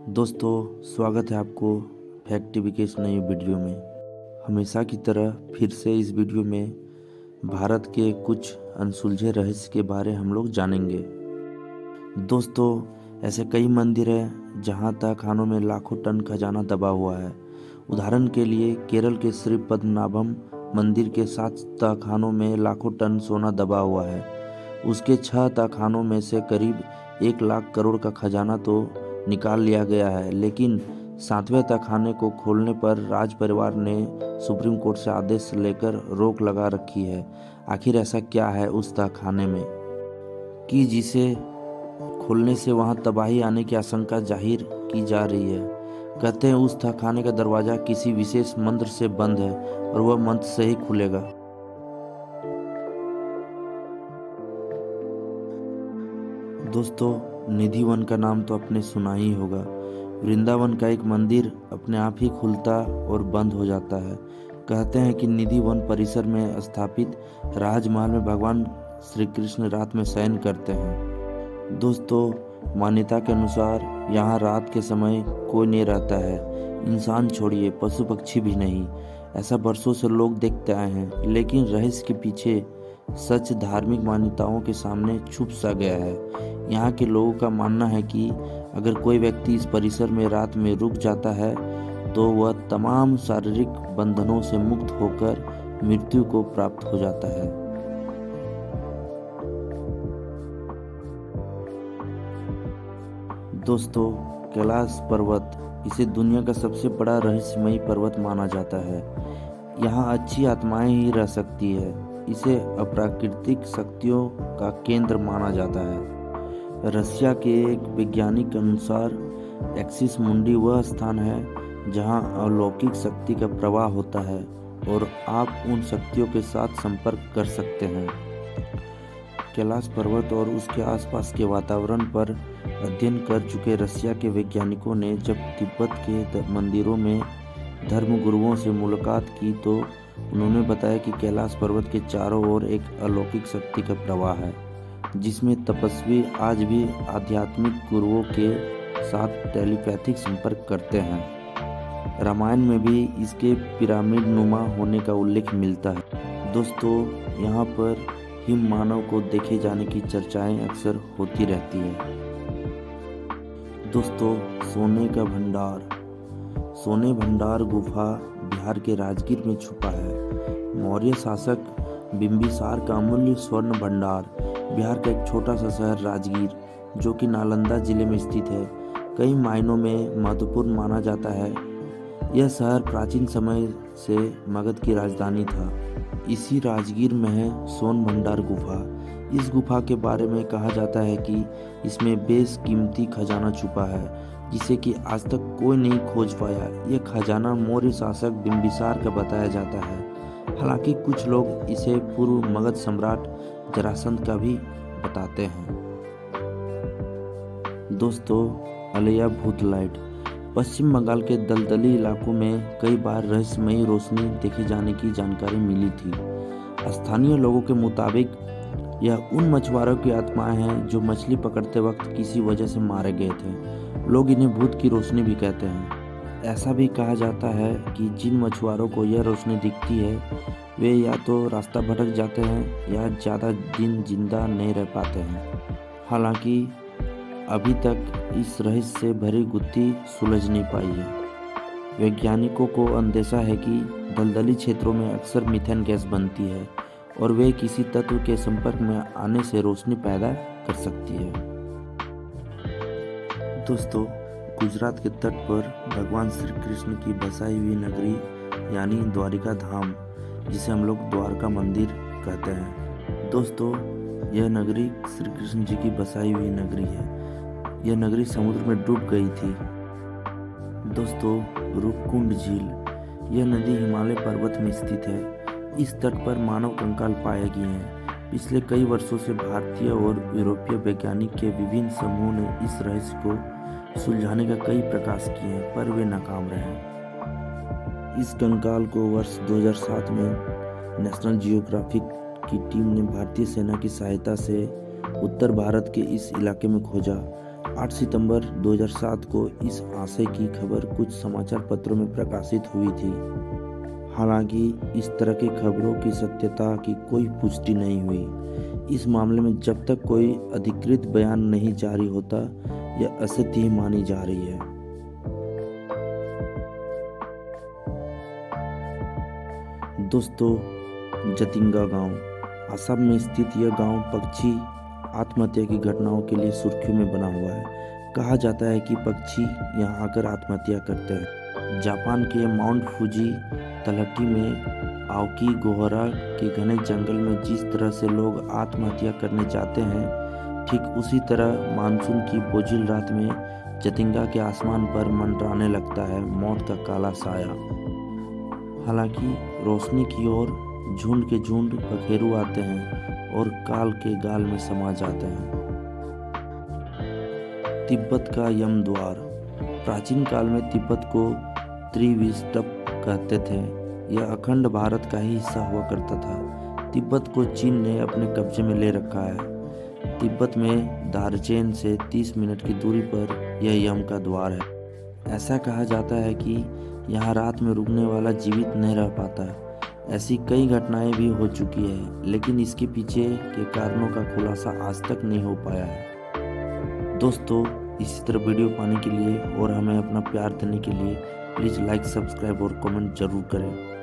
दोस्तों, स्वागत है आपको फैक्ट टीवी के इस नई वीडियो में। हमेशा की तरह फिर से इस वीडियो में भारत के कुछ अनसुलझे रहस्य के बारे हम लोग जानेंगे। दोस्तों, ऐसे कई मंदिर हैं जहां तहखानों में लाखों टन खजाना दबा हुआ है। उदाहरण के लिए केरल के श्री पद्मनाभम मंदिर के 7 तहखानों में लाखों टन सोना दबा हुआ है। उसके 6 तहखानों में से करीब 1 लाख करोड़ का खजाना तो निकाल लिया गया है, लेकिन 7वें तहखाने को खोलने पर राज परिवार ने सुप्रीम कोर्ट से आदेश लेकर रोक लगा रखी है। आखिर ऐसा क्या है उस तहखाने में कि जिसे खोलने से वहां तबाही आने की आशंका जाहिर की जा रही है। कहते हैं उस तहखाने का दरवाजा किसी विशेष मंत्र से बंद है और वह मंत्र से ही खुलेगा। दोस्तों, निधि वन का नाम तो आपने सुना ही होगा। वृंदावन का एक मंदिर अपने आप ही खुलता और बंद हो जाता है। कहते हैं कि निधि वन परिसर में स्थापित राजमहल में भगवान श्री कृष्ण रात में शयन करते हैं। दोस्तों, मान्यता के अनुसार यहाँ रात के समय कोई नहीं रहता है, इंसान छोड़िए पशु पक्षी भी नहीं। ऐसा बरसों से लोग देखते आए हैं, लेकिन रहस्य के पीछे सच धार्मिक मान्यताओं के सामने छुप सा गया है। यहाँ के लोगों का मानना है कि अगर कोई व्यक्ति इस परिसर में रात में रुक जाता है तो वह तमाम शारीरिक बंधनों से मुक्त होकर मृत्यु को प्राप्त हो जाता है। दोस्तों, कैलाश पर्वत इसे दुनिया का सबसे बड़ा रहस्यमयी पर्वत माना जाता है। यहाँ अच्छी आत्माएं ही रह सकती है। इसे अप्राकृतिक शक्तियों का केंद्र माना जाता है। रसिया के एक वैज्ञानिक के अनुसार एक्सिस मुंडी वह स्थान है जहां अलौकिक शक्ति का प्रवाह होता है और आप उन शक्तियों के साथ संपर्क कर सकते हैं। कैलाश पर्वत और उसके आसपास के वातावरण पर अध्ययन कर चुके रसिया के वैज्ञानिकों ने जब तिब्बत के मंदिरों में धर्मगुरुओं से मुलाकात की तो उन्होंने बताया कि कैलाश पर्वत के चारों ओर एक अलौकिक शक्ति का प्रवाह है, जिसमें तपस्वी आज भी आध्यात्मिक गुरुओं के साथ टेलीपैथिक संपर्क करते हैं। रामायण में भी इसके पिरामिड नुमा होने का उल्लेख मिलता है। दोस्तों, यहाँ पर हिम मानव को देखे जाने की चर्चाएं अक्सर होती रहती है। दोस्तों, सोने भंडार गुफा बिहार के राजगीर में छुपा है। मौर्य शासक बिंबिसार का अमूल्य स्वर्ण भंडार बिहार का एक छोटा सा शहर राजगीर, जो कि नालंदा जिले में स्थित है, कई मायनों में महत्वपूर्ण माना जाता है। यह शहर प्राचीन समय से मगध की राजधानी था। इसी राजगीर में है सोन भंडार गुफा। इस गुफा के बारे में कहा जाता है कि इसमें बेशकीमती खजाना छुपा है, जिसे कि आज तक कोई नहीं खोज पाया। यह खजाना मौर्य शासक बिंबिसार का बताया जाता है। हालांकि कुछ लोग इसे पूर्व मगध सम्राट जरासंध का भी बताते हैं। दोस्तों, अलैया भूत लाइट पश्चिम बंगाल के दलदली इलाकों में कई बार रहस्यमयी रोशनी देखे जाने की जानकारी मिली थी। स्थानीय लोगों के मुताबिक यह उन मछुआरों की आत्माएं हैं जो मछली पकड़ते वक्त किसी वजह से मारे गए थे। लोग इन्हें भूत की रोशनी भी कहते हैं। ऐसा भी कहा जाता है कि जिन मछुआरों को यह रोशनी दिखती है वे या तो रास्ता भटक जाते हैं या ज़्यादा दिन जिंदा नहीं रह पाते हैं। हालांकि अभी तक इस रहस्य से भरी गुत्थी सुलझ नहीं पाई है। वैज्ञानिकों को अंदेशा है कि दलदली क्षेत्रों में अक्सर मीथेन गैस बनती है और वे किसी तत्व के संपर्क में आने से रोशनी पैदा कर सकती है। दोस्तों, गुजरात के तट पर भगवान श्री कृष्ण की बसाई हुई नगरी यानी द्वारिका धाम, जिसे हम लोग द्वारका मंदिर कहते हैं। दोस्तों, यह नगरी श्री कृष्ण जी की बसाई हुई नगरी है। यह नगरी समुद्र में डूब गई थी। दोस्तों, रूपकुंड झील, यह नदी हिमालय पर्वत में स्थित है। इस तट पर मानव कंकाल पाए गए हैं। पिछले कई वर्षों से भारतीय और यूरोपीय वैज्ञानिक के विभिन्न समूहों ने इस रहस्य को सुलझाने का कई प्रयास किए हैं, पर वे नाकाम रहे। इस कंकाल को वर्ष 2007 में नेशनल जियोग्राफिक की टीम ने भारतीय सेना की सहायता से उत्तर भारत के इस इलाके में खोजा। 8 सितंबर 2007 को इस आशय की खबर कुछ समाचार पत्रों में प्रकाशित हुई थी। हालांकि इस तरह की खबरों की सत्यता की कोई पुष्टि नहीं हुई। इस मामले में जब तक कोई अधिकृत बयान नहीं जारी होता, यह असत्य ही मानी जा रही है। दोस्तों, जतिंगा गांव असम में स्थित यह गांव पक्षी आत्महत्या की घटनाओं के लिए सुर्खियों में बना हुआ है। कहा जाता है कि पक्षी यहां आकर आत्महत्या करते हैं। जापान के माउंट फूजी तलहटी में आओकी गोहरा के घने जंगल में जिस तरह से लोग आत्महत्या करने जाते हैं, ठीक उसी तरह मानसून की बोझिल रात में जतिंगा के आसमान पर मंडराने लगता है मौत का काला साया। हालांकि रोशनी की ओर झुंड के झुंड पखेरु आते हैं और काल के गाल में समा जाते हैं। तिब्बत का यम द्वार। प्राचीन काल में तिब्बत को त्रिविष्टप कहते थे। यह अखंड भारत का ही हिस्सा हुआ करता था। तिब्बत को चीन ने अपने कब्जे में ले रखा है। तिब्बत में दार्जिलिंग से 30 मिनट की दूरी पर यह यम का द्वार है। ऐसा कहा जाता है कि यहाँ रात में रुकने वाला जीवित नहीं रह पाता। ऐसी कई घटनाएं भी हो चुकी है, लेकिन इसके पीछे के कारणों का खुलासा आज तक नहीं हो पाया है। दोस्तों, इसी तरह वीडियो पाने के लिए और हमें अपना प्यार देने के लिए प्लीज़ लाइक, सब्सक्राइब और कमेंट जरूर करें।